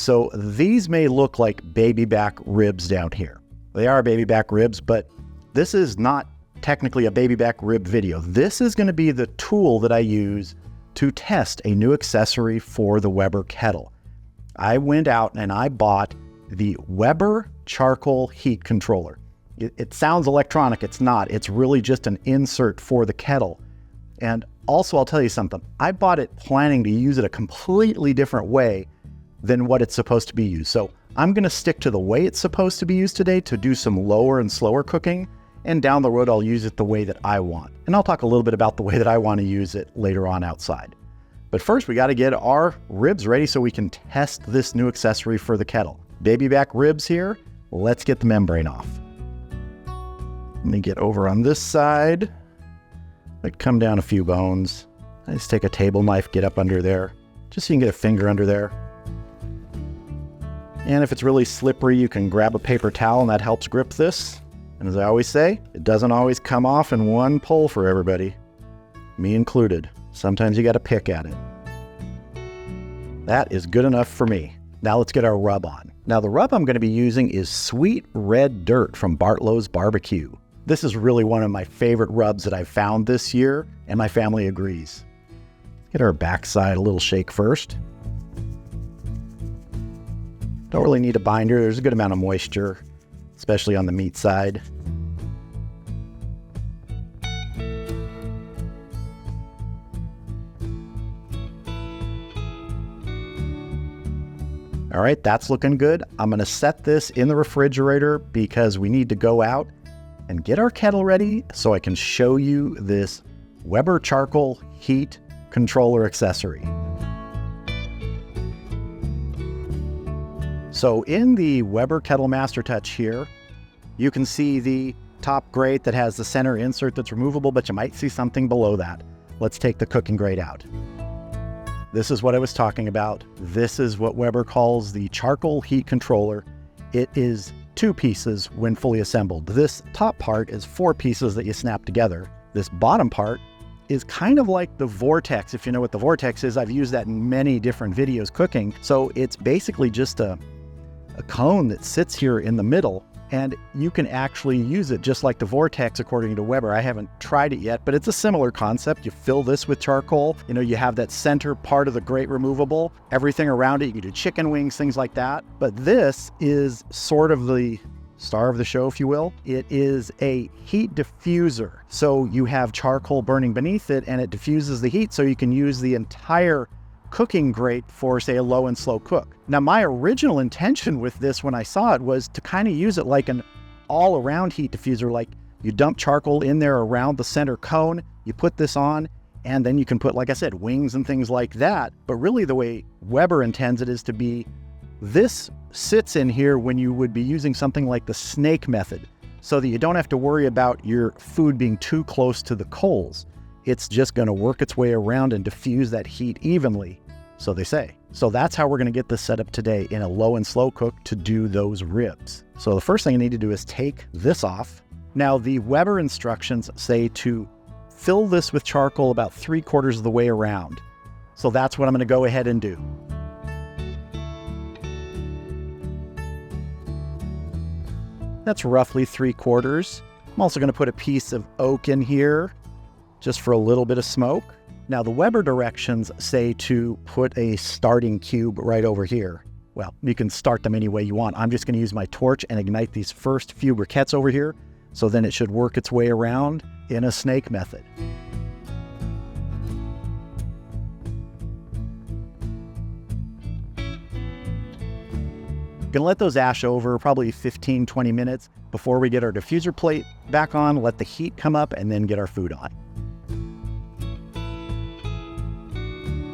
So these may look like baby back ribs down here. They are baby back ribs, but this is not technically a baby back rib video. This is going to be the tool that I use to test a new accessory for the Weber kettle. I went out and I bought the Weber charcoal heat controller. It sounds electronic. It's not. It's really just an insert for the kettle. And also, I'll tell you something. I bought it planning to use it a completely different way than what it's supposed to be used. So I'm going to stick to the way it's supposed to be used today to do some lower and slower cooking. And down the road, I'll use it the way that I want. And I'll talk a little bit about the way that I want to use it later on outside. But first, we got to get our ribs ready so we can test this new accessory for the kettle. Baby back ribs here. Let's get the membrane off. Let me get over on this side. I'd come down a few bones. I just take a table knife, get up under there, just so you can get a finger under there. And if it's really slippery, you can grab a paper towel and that helps grip this. And as I always say, it doesn't always come off in one pull for everybody, me included. Sometimes you got to pick at it. That is good enough for me. Now let's get our rub on. Now the rub I'm going to be using is Sweet Red Dirt from Bartlow's Barbecue. This is really one of my favorite rubs that I've found this year, and my family agrees. Get our backside a little shake first. Don't really need a binder. There's a good amount of moisture, especially on the meat side. All right, that's looking good. I'm going to set this in the refrigerator because we need to go out and get our kettle ready so I can show you this Weber charcoal heat controller accessory. So in the Weber Kettle Master Touch here, you can see the top grate that has the center insert that's removable, but you might see something below that. Let's take the cooking grate out. This is what I was talking about. This is what Weber calls the charcoal heat controller. It is 2 pieces when fully assembled. This top part is 4 pieces that you snap together. This bottom part is kind of like the vortex. If you know what the vortex is, I've used that in many different videos cooking. So it's basically just a cone that sits here in the middle, and you can actually use it just like the vortex according to Weber. I haven't tried it yet, but it's a similar concept. You fill this with charcoal. You know, you have that center part of the grate removable, everything around it. You can do chicken wings, things like that. But this is sort of the star of the show, if you will. It is a heat diffuser. So you have charcoal burning beneath it and it diffuses the heat so you can use the entire cooking grate for, say, a low and slow cook. Now, my original intention with this when I saw it was to kind of use it like an all-around heat diffuser, like you dump charcoal in there around the center cone, you put this on, and then you can put, like I said, wings and things like that. But really the way Weber intends it is to be, this sits in here when you would be using something like the snake method, so that you don't have to worry about your food being too close to the coals. It's just going to work its way around and diffuse that heat evenly, so they say. So that's how we're going to get this set up today in a low and slow cook to do those ribs. So the first thing I need to do is take this off. Now the Weber instructions say to fill this with charcoal about 3/4 of the way around. So that's what I'm going to go ahead and do. That's roughly 3/4. I'm also going to put a piece of oak in here, just for a little bit of smoke. Now the Weber directions say to put a starting cube right over here. Well, you can start them any way you want. I'm just going to use my torch and ignite these first few briquettes over here, so then it should work its way around in a snake method. Gonna let those ash over probably 15-20 minutes before we get our diffuser plate back on, let the heat come up, and then get our food on.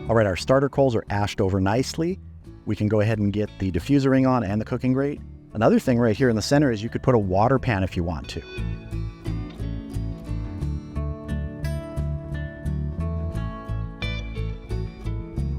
All right, our starter coals are ashed over nicely. We can go ahead and get the diffuser ring on and the cooking grate. Another thing right here in the center is you could put a water pan if you want to.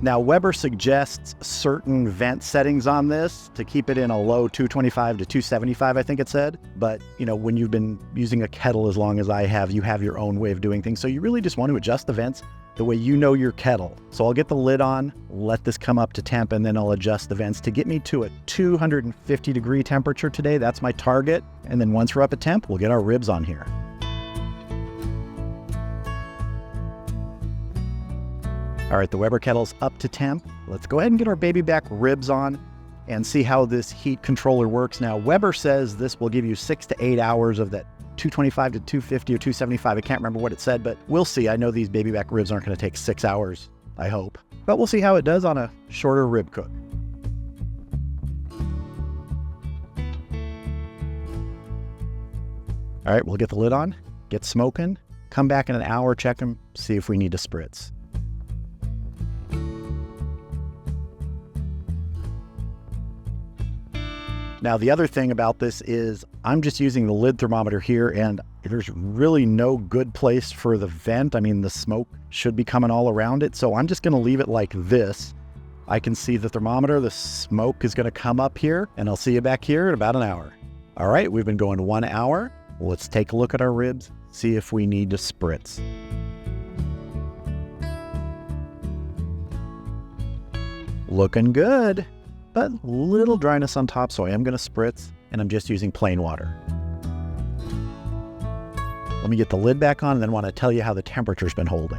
Now, Weber suggests certain vent settings on this to keep it in a low 225 to 275, I think it said. But, you know, when you've been using a kettle as long as I have, you have your own way of doing things. So you really just want to adjust the vents the way you know your kettle. So I'll get the lid on, let this come up to temp, and then I'll adjust the vents to get me to a 250 degree temperature today. That's my target. And then once we're up at temp, we'll get our ribs on here. All right, the Weber kettle's up to temp. Let's go ahead and get our baby back ribs on and see how this heat controller works. Now, Weber says this will give you 6 to 8 hours of that 225 to 250 or 275. I can't remember what it said, but we'll see. I know these baby back ribs aren't going to take 6 hours, I hope. But we'll see how it does on a shorter rib cook. All right, we'll get the lid on, get smoking, come back in an hour, check them, see if we need to spritz. Now, the other thing about this is I'm just using the lid thermometer here, and there's really no good place for the vent. I mean, the smoke should be coming all around it, so I'm just going to leave it like this. I can see the thermometer, the smoke is going to come up here, and I'll see you back here in about an hour. All right, we've been going 1 hour. Let's take a look at our ribs, see if we need to spritz. Looking good. But little dryness on top, so I am going to spritz, and I'm just using plain water. Let me get the lid back on, and then want to tell you how the temperature's been holding.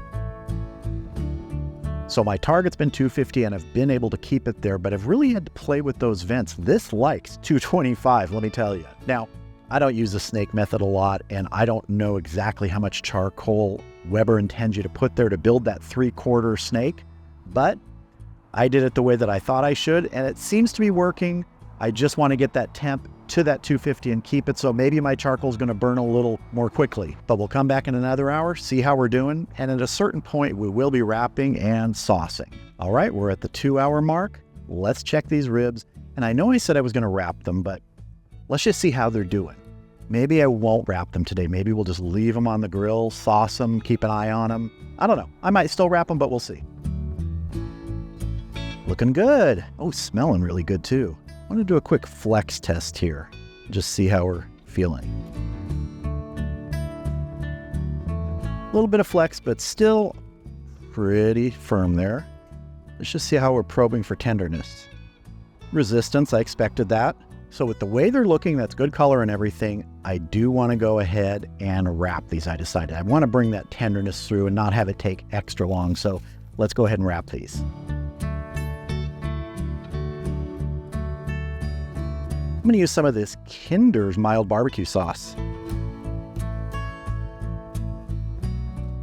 So my target's been 250, and I've been able to keep it there, but I've really had to play with those vents. This likes 225, let me tell you. Now, I don't use the snake method a lot, and I don't know exactly how much charcoal Weber intends you to put there to build that 3/4 snake, but I did it the way that I thought I should, and it seems to be working. I just want to get that temp to that 250 and keep it, so maybe my charcoal is going to burn a little more quickly. But we'll come back in another hour, see how we're doing, and at a certain point, we will be wrapping and saucing. All right, we're at the 2-hour mark. Let's check these ribs. And I know I said I was going to wrap them, but let's just see how they're doing. Maybe I won't wrap them today. Maybe we'll just leave them on the grill, sauce them, keep an eye on them. I don't know. I might still wrap them, but we'll see. Looking good. Oh, smelling really good too. I want to do a quick flex test here. Just see how we're feeling. A little bit of flex, but still pretty firm there. Let's just see how we're probing for tenderness. Resistance, I expected that. So with the way they're looking, that's good color and everything, I do want to go ahead and wrap these, I decided. I want to bring that tenderness through and not have it take extra long. So let's go ahead and wrap these. I'm going to use some of this Kinder's mild barbecue sauce.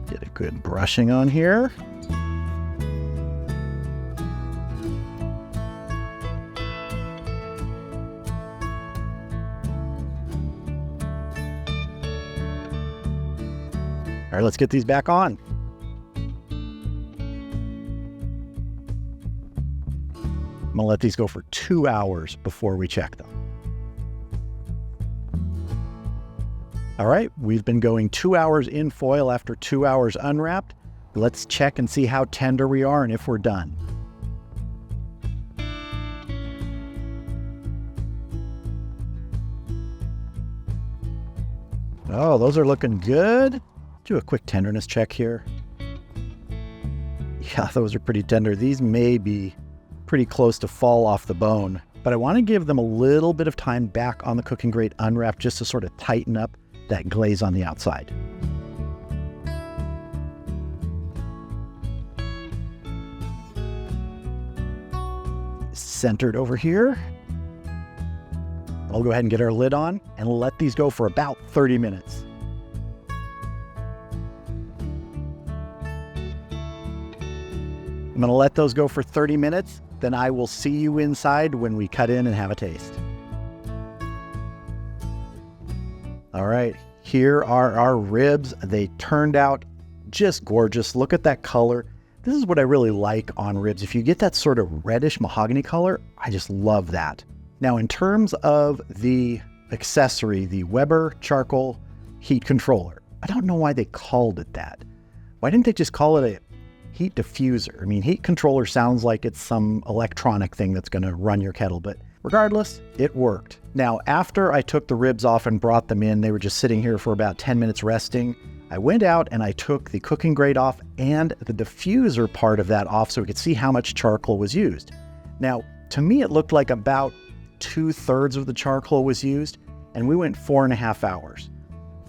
Get a good brushing on here. All right, let's get these back on. I'm going to let these go for 2 hours before we check them. All right, we've been going 2 hours in foil after 2 hours unwrapped. Let's check and see how tender we are and if we're done. Oh, those are looking good. Do a quick tenderness check here. Yeah, those are pretty tender. These may be pretty close to fall off the bone, but I want to give them a little bit of time back on the cooking grate unwrapped just to sort of tighten up that glaze on the outside. Centered over here. I'll go ahead and get our lid on and let these go for about 30 minutes. I'm going to let those go for 30 minutes, then I will see you inside when we cut in and have a taste. All right, here are our ribs. They turned out just gorgeous. Look at that color. This is what I really like on ribs. If you get that sort of reddish mahogany color, I just love that. Now, in terms of the accessory, the Weber charcoal heat controller, I don't know why they called it that. Why didn't they just call it a heat diffuser? I mean, heat controller sounds like it's some electronic thing that's going to run your kettle, but regardless, it worked. Now, after I took the ribs off and brought them in, they were just sitting here for about 10 minutes resting. I went out and I took the cooking grate off and the diffuser part of that off so we could see how much charcoal was used. Now, to me, it looked like about 2/3 of the charcoal was used, and we went 4.5 hours.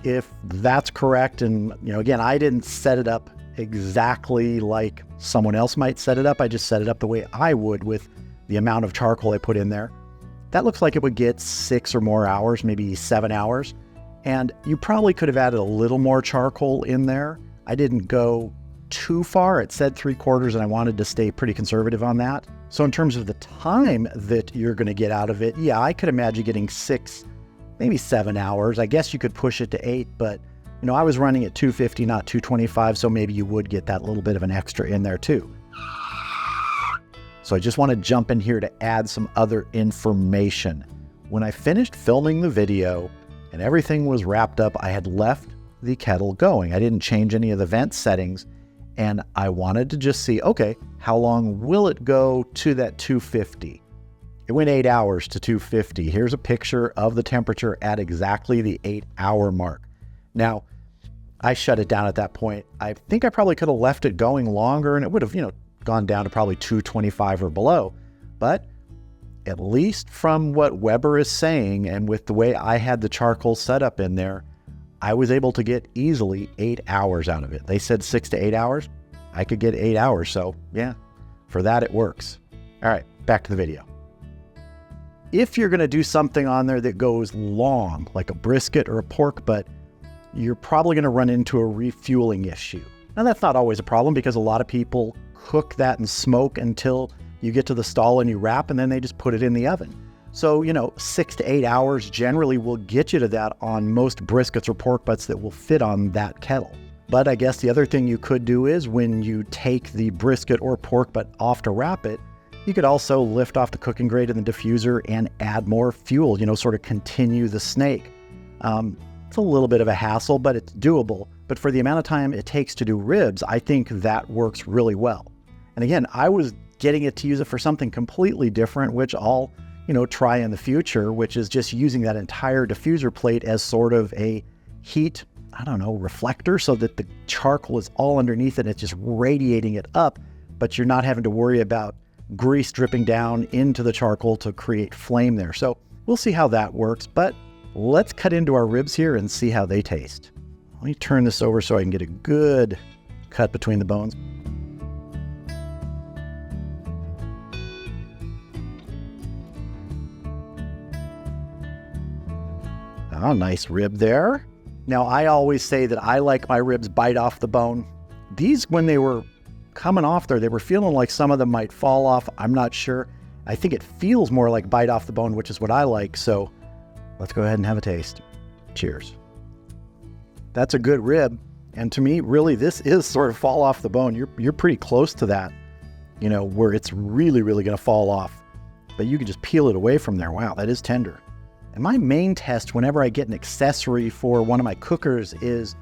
If that's correct, and again, I didn't set it up exactly like someone else might set it up. I just set it up the way I would with the amount of charcoal I put in there. That looks like it would get 6 or more hours, maybe 7 hours. And you probably could have added a little more charcoal in there. I didn't go too far. It said 3/4, and I wanted to stay pretty conservative on that. So in terms of the time that you're going to get out of it, yeah, I could imagine getting 6, maybe 7 hours. I guess you could push it to 8, but I was running at 250, not 225, so maybe you would get that little bit of an extra in there too. So I just want to jump in here to add some other information. When I finished filming the video and everything was wrapped up, I had left the kettle going. I didn't change any of the vent settings, and I wanted to just see, okay, how long will it go to that 250? It went 8 hours to 250. Here's a picture of the temperature at exactly the 8-hour mark. Now, I shut it down at that point. I think I probably could have left it going longer and it would have, gone down to probably 225 or below. But at least from what Weber is saying, and with the way I had the charcoal set up in there, I was able to get easily 8 hours out of it. They said 6 to 8 hours. I could get 8 hours. So yeah, for that, it works. All right, back to the video. If you're going to do something on there that goes long, like a brisket or a pork butt, you're probably going to run into a refueling issue. Now, that's not always a problem because a lot of people cook that and smoke until you get to the stall and you wrap, and then they just put it in the oven. So, 6 to 8 hours generally will get you to that on most briskets or pork butts that will fit on that kettle. But I guess the other thing you could do is when you take the brisket or pork butt off to wrap it, you could also lift off the cooking grate and the diffuser and add more fuel, sort of continue the snake. It's a little bit of a hassle, but it's doable. But for the amount of time it takes to do ribs, I think that works really well. And again, I was getting it to use it for something completely different, which I'll, try in the future, which is just using that entire diffuser plate as sort of a heat, reflector, so that the charcoal is all underneath it and it's just radiating it up, but you're not having to worry about grease dripping down into the charcoal to create flame there. So we'll see how that works, but let's cut into our ribs here and see how they taste. Let me turn this over so I can get a good cut between the bones. Oh, nice rib there. Now, I always say that I like my ribs bite off the bone. These, when they were coming off there, they were feeling like some of them might fall off. I'm not sure. I think it feels more like bite off the bone, which is what I like. So let's go ahead and have a taste. Cheers. That's a good rib. And to me, really, this is sort of fall off the bone. You're pretty close to that, where it's really, really going to fall off. But you can just peel it away from there. Wow, that is tender. And my main test whenever I get an accessory for one of my cookers is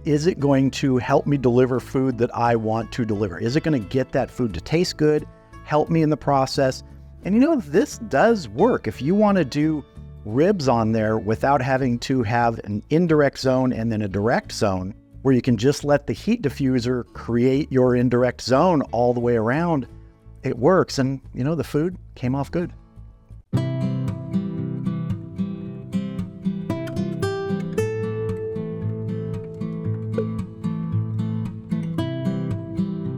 it going to help me deliver food that I want to deliver? Is it going to get that food to taste good, help me in the process? And this does work. If you want to do ribs on there without having to have an indirect zone and then a direct zone, where you can just let the heat diffuser create your indirect zone all the way around, it works. And the food came off good.